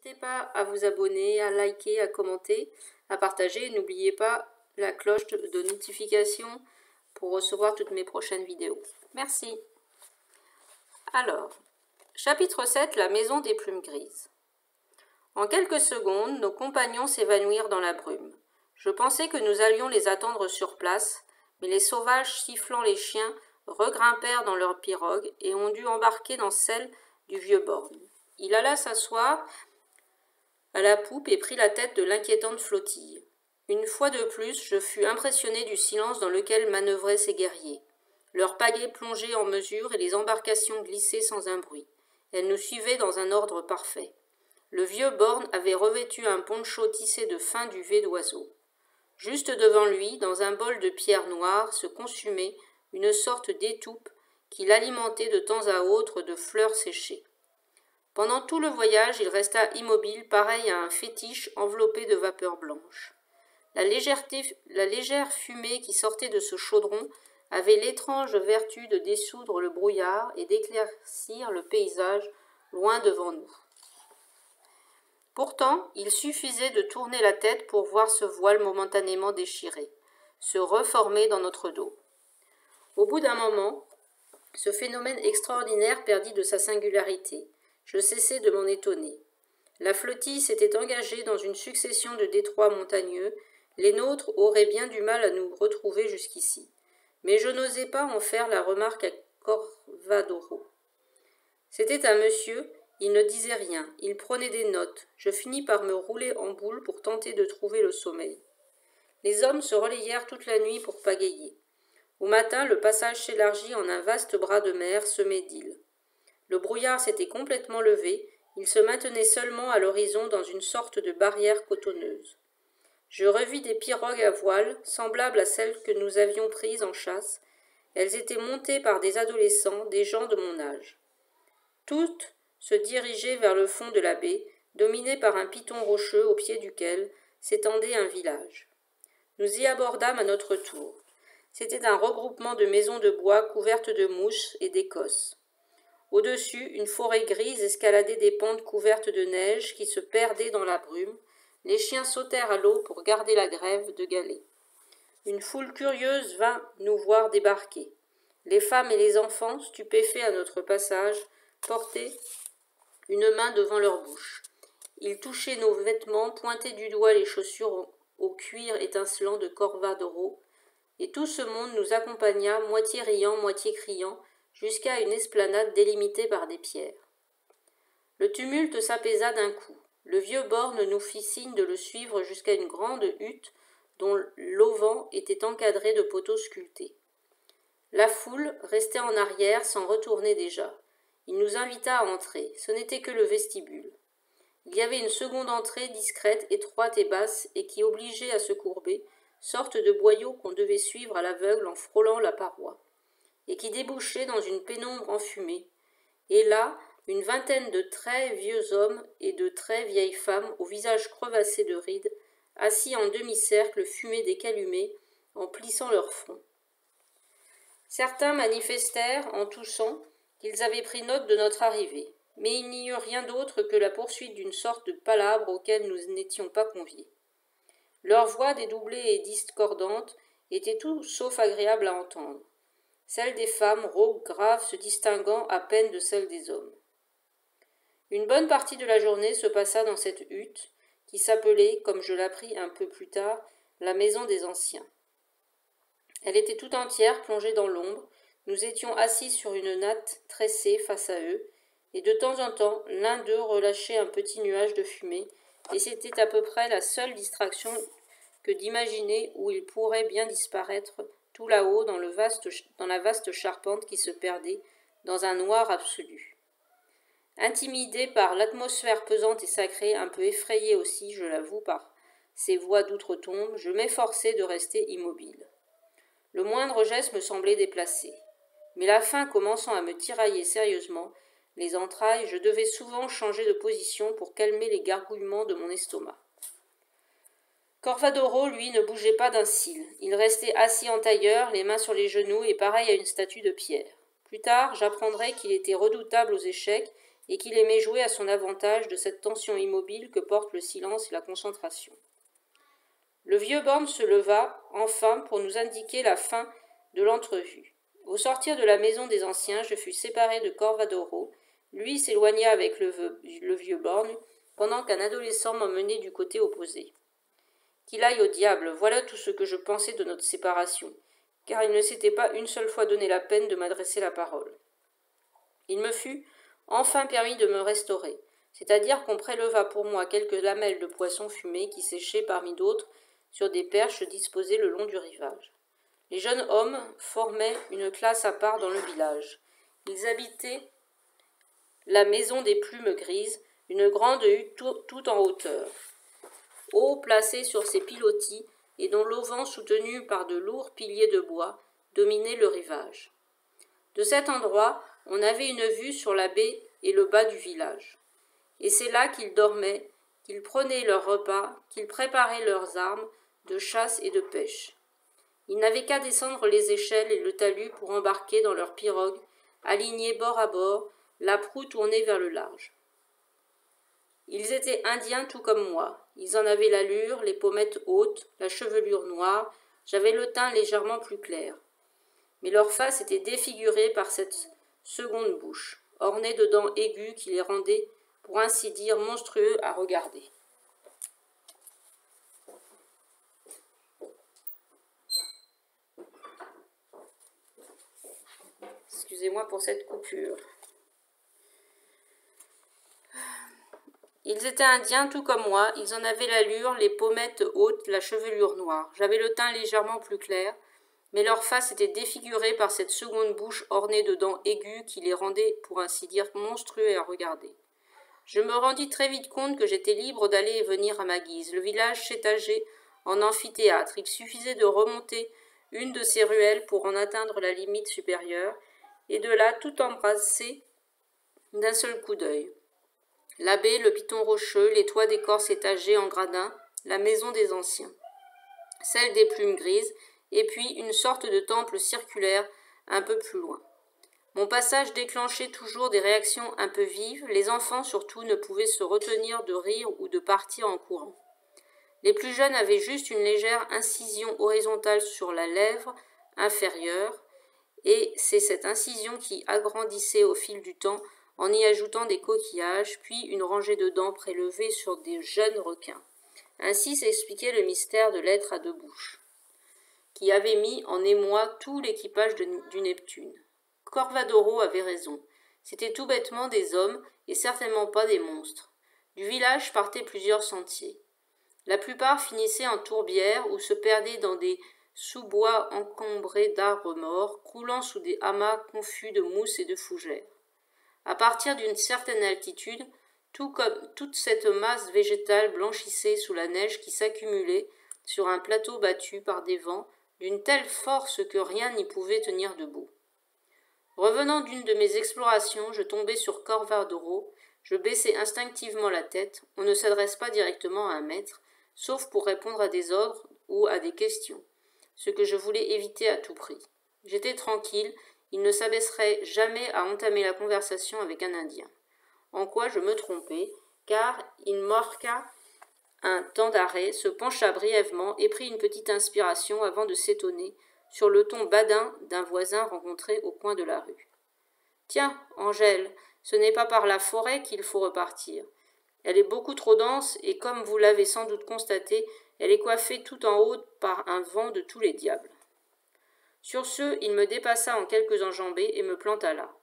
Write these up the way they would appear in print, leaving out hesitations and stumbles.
N'hésitez pas à vous abonner, à liker, à commenter, à partager. N'oubliez pas la cloche de notification pour recevoir toutes mes prochaines vidéos. Merci. Alors, chapitre 7, la maison des plumes grises. En quelques secondes, nos compagnons s'évanouirent dans la brume. Je pensais que nous allions les attendre sur place, mais les sauvages sifflant les chiens regrimpèrent dans leur pirogue et ont dû embarquer dans celle du vieux borgne. Il alla s'asseoir à la poupe et prit la tête de l'inquiétante flottille. Une fois de plus, je fus impressionné du silence dans lequel manœuvraient ces guerriers. Leurs pagaies plongeaient en mesure et les embarcations glissaient sans un bruit. Elles nous suivaient dans un ordre parfait. Le vieux borgne avait revêtu un poncho tissé de fin duvet d'oiseau. Juste devant lui, dans un bol de pierre noire, se consumait une sorte d'étoupe qui l'alimentait de temps à autre de fleurs séchées. Pendant tout le voyage, il resta immobile, pareil à un fétiche enveloppé de vapeur blanche. La légère fumée qui sortait de ce chaudron avait l'étrange vertu de dessoudre le brouillard et d'éclaircir le paysage loin devant nous. Pourtant, il suffisait de tourner la tête pour voir ce voile momentanément déchiré, se reformer dans notre dos. Au bout d'un moment, ce phénomène extraordinaire perdit de sa singularité. Je cessai de m'en étonner. La flottille s'était engagée dans une succession de détroits montagneux. Les nôtres auraient bien du mal à nous retrouver jusqu'ici. Mais je n'osais pas en faire la remarque à Corvadoro. C'était un monsieur, il ne disait rien, il prenait des notes. Je finis par me rouler en boule pour tenter de trouver le sommeil. Les hommes se relayèrent toute la nuit pour pagayer. Au matin, le passage s'élargit en un vaste bras de mer semé d'îles. Le brouillard s'était complètement levé, il se maintenait seulement à l'horizon dans une sorte de barrière cotonneuse. Je revis des pirogues à voile, semblables à celles que nous avions prises en chasse. Elles étaient montées par des adolescents, des gens de mon âge. Toutes se dirigeaient vers le fond de la baie, dominé par un piton rocheux au pied duquel s'étendait un village. Nous y abordâmes à notre tour. C'était un regroupement de maisons de bois couvertes de mousses et d'écosses. Au-dessus, une forêt grise escaladait des pentes couvertes de neige qui se perdaient dans la brume. Les chiens sautèrent à l'eau pour garder la grève de galets. Une foule curieuse vint nous voir débarquer. Les femmes et les enfants, stupéfaits à notre passage, portaient une main devant leur bouche. Ils touchaient nos vêtements, pointaient du doigt les chaussures au cuir étincelant de Corvadoro, et tout ce monde nous accompagna, moitié riant, moitié criant, jusqu'à une esplanade délimitée par des pierres. Le tumulte s'apaisa d'un coup. Le vieux borgne nous fit signe de le suivre jusqu'à une grande hutte dont l'auvent était encadré de poteaux sculptés. La foule restait en arrière sans retourner déjà. Il nous invita à entrer. Ce n'était que le vestibule. Il y avait une seconde entrée discrète, étroite et basse, et qui obligeait à se courber, sorte de boyau qu'on devait suivre à l'aveugle en frôlant la paroi, et qui débouchait dans une pénombre enfumée. Et là, une vingtaine de très vieux hommes et de très vieilles femmes, au visage crevassé de rides, assis en demi-cercle fumés des calumets, en plissant leur front. Certains manifestèrent, en toussant, qu'ils avaient pris note de notre arrivée, mais il n'y eut rien d'autre que la poursuite d'une sorte de palabre auquel nous n'étions pas conviés. Leurs voix dédoublées et discordantes étaient tout sauf agréables à entendre. Celles des femmes, rauques, graves, se distinguant à peine de celles des hommes. Une bonne partie de la journée se passa dans cette hutte, qui s'appelait, comme je l'appris un peu plus tard, la maison des anciens. Elle était tout entière plongée dans l'ombre, nous étions assis sur une natte tressée face à eux, et de temps en temps, l'un d'eux relâchait un petit nuage de fumée, et c'était à peu près la seule distraction que d'imaginer où il pourrait bien disparaître tout là-haut dans la vaste charpente qui se perdait dans un noir absolu. Intimidé par l'atmosphère pesante et sacrée, un peu effrayé aussi, je l'avoue, par ces voix d'outre-tombe, je m'efforçai de rester immobile. Le moindre geste me semblait déplacé. Mais la faim commençant à me tirailler sérieusement les entrailles, je devais souvent changer de position pour calmer les gargouillements de mon estomac. Corvadoro, lui, ne bougeait pas d'un cil. Il restait assis en tailleur, les mains sur les genoux et pareil à une statue de pierre. Plus tard, j'apprendrai qu'il était redoutable aux échecs et qu'il aimait jouer à son avantage de cette tension immobile que portent le silence et la concentration. Le vieux borgne se leva, enfin, pour nous indiquer la fin de l'entrevue. Au sortir de la maison des anciens, je fus séparé de Corvadoro. Lui s'éloigna avec le vieux borgne, pendant qu'un adolescent m'emmenait du côté opposé. Qu'il aille au diable, voilà tout ce que je pensais de notre séparation, car il ne s'était pas une seule fois donné la peine de m'adresser la parole. Il me fut enfin permis de me restaurer, c'est-à-dire qu'on préleva pour moi quelques lamelles de poisson fumé qui séchaient parmi d'autres sur des perches disposées le long du rivage. Les jeunes hommes formaient une classe à part dans le village. Ils habitaient la maison des plumes grises, une grande hutte tout en hauteur, haut placée sur ses pilotis et dont l'auvent soutenu par de lourds piliers de bois dominait le rivage. De cet endroit, on avait une vue sur la baie et le bas du village. Et c'est là qu'ils dormaient, qu'ils prenaient leur repas, qu'ils préparaient leurs armes de chasse et de pêche. Ils n'avaient qu'à descendre les échelles et le talus pour embarquer dans leurs pirogues, alignés bord à bord, la proue tournée vers le large. Ils étaient indiens tout comme moi. Ils en avaient l'allure, les pommettes hautes, la chevelure noire, j'avais le teint légèrement plus clair. Mais leur face était défigurée par cette seconde bouche, ornée de dents aiguës qui les rendaient, pour ainsi dire, monstrueux à regarder. Excusez-moi pour cette coupure. Ils étaient indiens tout comme moi, ils en avaient l'allure, les pommettes hautes, la chevelure noire. J'avais le teint légèrement plus clair, mais leur face était défigurée par cette seconde bouche ornée de dents aiguës qui les rendait, pour ainsi dire, monstrueux à regarder. Je me rendis très vite compte que j'étais libre d'aller et venir à ma guise. Le village s'étageait en amphithéâtre. Il suffisait de remonter une de ces ruelles pour en atteindre la limite supérieure, et de là tout embrasser d'un seul coup d'œil. La baie, le piton rocheux, les toits d'écorce étagés en gradin, la maison des anciens, celle des plumes grises, et puis une sorte de temple circulaire un peu plus loin. Mon passage déclenchait toujours des réactions un peu vives, les enfants surtout ne pouvaient se retenir de rire ou de partir en courant. Les plus jeunes avaient juste une légère incision horizontale sur la lèvre inférieure, et c'est cette incision qui agrandissait au fil du temps en y ajoutant des coquillages, puis une rangée de dents prélevées sur des jeunes requins. Ainsi s'expliquait le mystère de l'être à deux bouches, qui avait mis en émoi tout l'équipage du Neptune. Corvadoro avait raison. C'étaient tout bêtement des hommes, et certainement pas des monstres. Du village partaient plusieurs sentiers. La plupart finissaient en tourbières ou se perdaient dans des sous-bois encombrés d'arbres morts, croulant sous des amas confus de mousse et de fougères. À partir d'une certaine altitude, toute cette masse végétale blanchissait sous la neige qui s'accumulait sur un plateau battu par des vents d'une telle force que rien n'y pouvait tenir debout. Revenant d'une de mes explorations, je tombai sur Corvadoro, je baissai instinctivement la tête, on ne s'adresse pas directement à un maître, sauf pour répondre à des ordres ou à des questions, ce que je voulais éviter à tout prix. J'étais tranquille, il ne s'abaisserait jamais à entamer la conversation avec un Indien. En quoi je me trompais, car il marqua un temps d'arrêt, se pencha brièvement et prit une petite inspiration avant de s'étonner sur le ton badin d'un voisin rencontré au coin de la rue. « Tiens, Angèle, ce n'est pas par la forêt qu'il faut repartir. Elle est beaucoup trop dense et, comme vous l'avez sans doute constaté, elle est coiffée tout en haut par un vent de tous les diables. » Sur ce, il me dépassa en quelques enjambées et me planta là.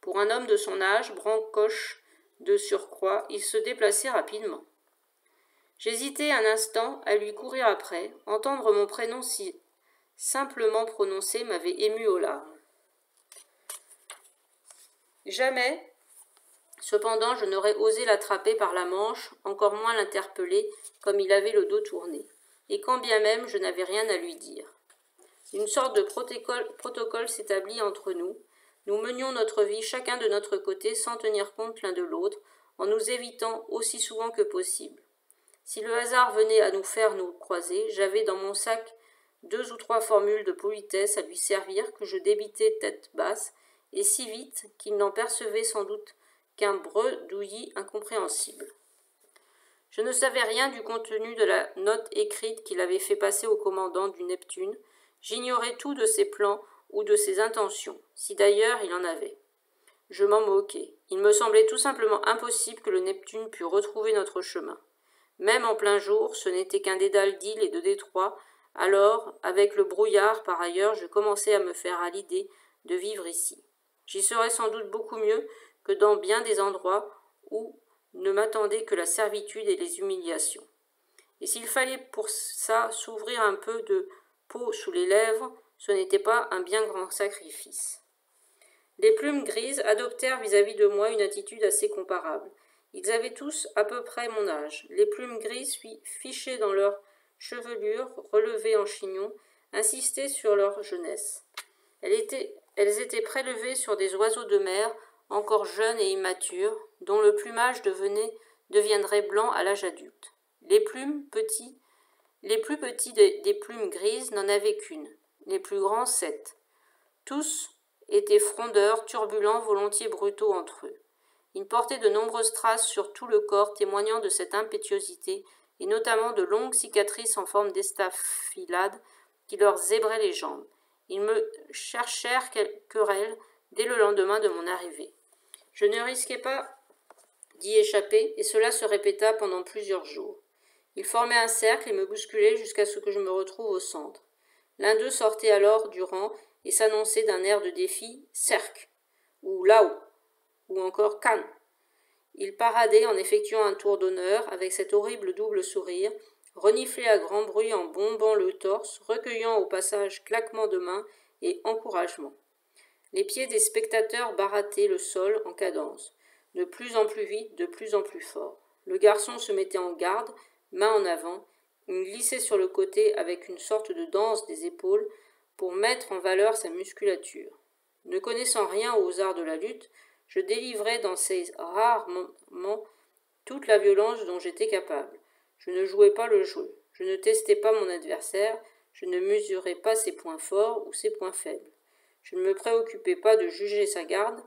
Pour un homme de son âge, brancoche de surcroît, il se déplaçait rapidement. J'hésitai un instant à lui courir après. Entendre mon prénom si simplement prononcé m'avait ému aux larmes. Jamais, cependant, je n'aurais osé l'attraper par la manche, encore moins l'interpeller, comme il avait le dos tourné, et quand bien même je n'avais rien à lui dire. Une sorte de protocole s'établit entre nous. Nous menions notre vie chacun de notre côté sans tenir compte l'un de l'autre, en nous évitant aussi souvent que possible. Si le hasard venait à nous faire nous croiser, j'avais dans mon sac 2 ou 3 formules de politesse à lui servir que je débitais tête basse, et si vite qu'il n'en percevait sans doute qu'un bredouillis incompréhensible. Je ne savais rien du contenu de la note écrite qu'il avait fait passer au commandant du Neptune. J'ignorais tout de ses plans ou de ses intentions, si d'ailleurs il en avait. Je m'en moquais. Il me semblait tout simplement impossible que le Neptune pût retrouver notre chemin. Même en plein jour, ce n'était qu'un dédale d'îles et de détroits. Alors, avec le brouillard par ailleurs, je commençais à me faire à l'idée de vivre ici. J'y serais sans doute beaucoup mieux que dans bien des endroits où ne m'attendaient que la servitude et les humiliations. Et s'il fallait pour ça s'ouvrir un peu de peau sous les lèvres, ce n'était pas un bien grand sacrifice. Les plumes grises adoptèrent vis-à-vis de moi une attitude assez comparable. Ils avaient tous à peu près mon âge. Les plumes grises, fichées dans leur chevelure, relevée en chignon, insistaient sur leur jeunesse. Elles étaient prélevées sur des oiseaux de mer, encore jeunes et immatures, dont le plumage deviendrait blanc à l'âge adulte. Les plus petits des plumes grises n'en avaient qu'une, les plus grands 7. Tous étaient frondeurs, turbulents, volontiers brutaux entre eux. Ils portaient de nombreuses traces sur tout le corps témoignant de cette impétuosité, et notamment de longues cicatrices en forme d'estafilade qui leur zébraient les jambes. Ils me cherchèrent querelle dès le lendemain de mon arrivée. Je ne risquais pas d'y échapper, et cela se répéta pendant plusieurs jours. Ils formaient un cercle et me bousculaient jusqu'à ce que je me retrouve au centre. L'un d'eux sortait alors du rang et s'annonçait d'un air de défi « Cercle » ou « Là-haut » ou encore « Can ». Il paradait en effectuant un tour d'honneur avec cet horrible double sourire, reniflait à grand bruit en bombant le torse, recueillant au passage claquements de mains et encouragements. Les pieds des spectateurs barattaient le sol en cadence, de plus en plus vite, de plus en plus fort. Le garçon se mettait en garde, main en avant, il glissait sur le côté avec une sorte de danse des épaules pour mettre en valeur sa musculature. Ne connaissant rien aux arts de la lutte, je délivrais dans ces rares moments toute la violence dont j'étais capable. Je ne jouais pas le jeu, je ne testais pas mon adversaire, je ne mesurais pas ses points forts ou ses points faibles. Je ne me préoccupais pas de juger sa garde,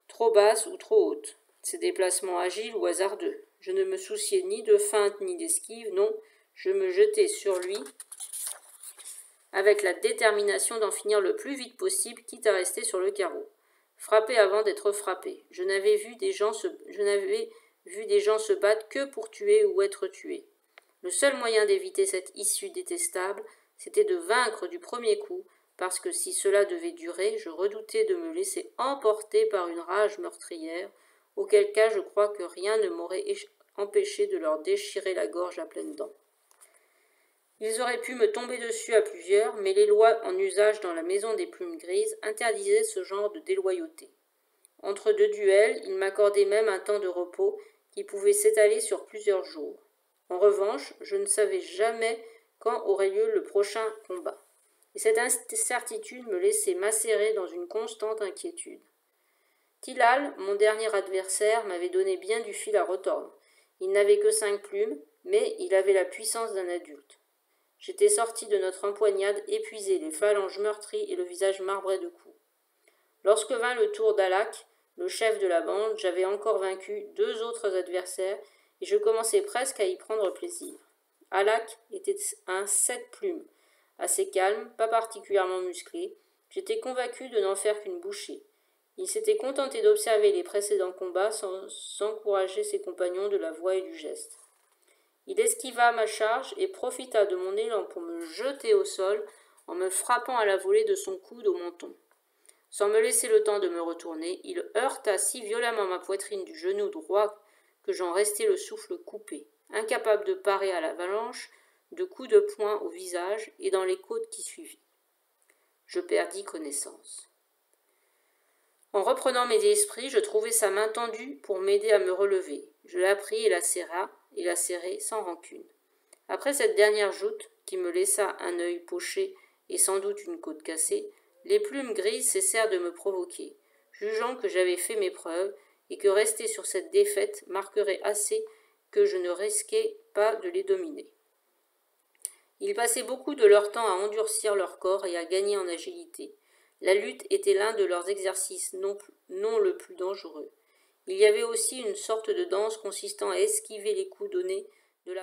trop basse ou trop haute, ses déplacements agiles ou hasardeux. Je ne me souciais ni de feinte ni d'esquive, non, je me jetais sur lui avec la détermination d'en finir le plus vite possible, quitte à rester sur le carreau. Frapper avant d'être frappé. Je n'avais vu des gens se battre que pour tuer ou être tués. Le seul moyen d'éviter cette issue détestable, c'était de vaincre du premier coup, parce que si cela devait durer, je redoutais de me laisser emporter par une rage meurtrière, auquel cas je crois que rien ne m'aurait empêché de leur déchirer la gorge à pleines dents. Ils auraient pu me tomber dessus à plusieurs, mais les lois en usage dans la maison des plumes grises interdisaient ce genre de déloyauté. Entre deux duels, ils m'accordaient même un temps de repos qui pouvait s'étaler sur plusieurs jours. En revanche, je ne savais jamais quand aurait lieu le prochain combat. Et cette incertitude me laissait macérer dans une constante inquiétude. Tilal, mon dernier adversaire, m'avait donné bien du fil à retordre. Il n'avait que 5 plumes, mais il avait la puissance d'un adulte. J'étais sorti de notre empoignade épuisé, les phalanges meurtries et le visage marbré de coups. Lorsque vint le tour d'Alak, le chef de la bande, j'avais encore vaincu 2 autres adversaires et je commençais presque à y prendre plaisir. Alak était un 7 plumes, assez calme, pas particulièrement musclé. J'étais convaincu de n'en faire qu'une bouchée. Il s'était contenté d'observer les précédents combats sans encourager ses compagnons de la voix et du geste. Il esquiva ma charge et profita de mon élan pour me jeter au sol en me frappant à la volée de son coude au menton. Sans me laisser le temps de me retourner, il heurta si violemment ma poitrine du genou droit que j'en restai le souffle coupé, incapable de parer à l'avalanche de coups de poing au visage et dans les côtes qui suivit. Je perdis connaissance. En reprenant mes esprits, je trouvai sa main tendue pour m'aider à me relever. Je la pris et la serrai sans rancune. Après cette dernière joute, qui me laissa un œil poché et sans doute une côte cassée, les plumes grises cessèrent de me provoquer, jugeant que j'avais fait mes preuves et que rester sur cette défaite marquerait assez que je ne risquais pas de les dominer. Ils passaient beaucoup de leur temps à endurcir leur corps et à gagner en agilité. La lutte était l'un de leurs exercices non le plus dangereux. Il y avait aussi une sorte de danse consistant à esquiver les coups donnés de la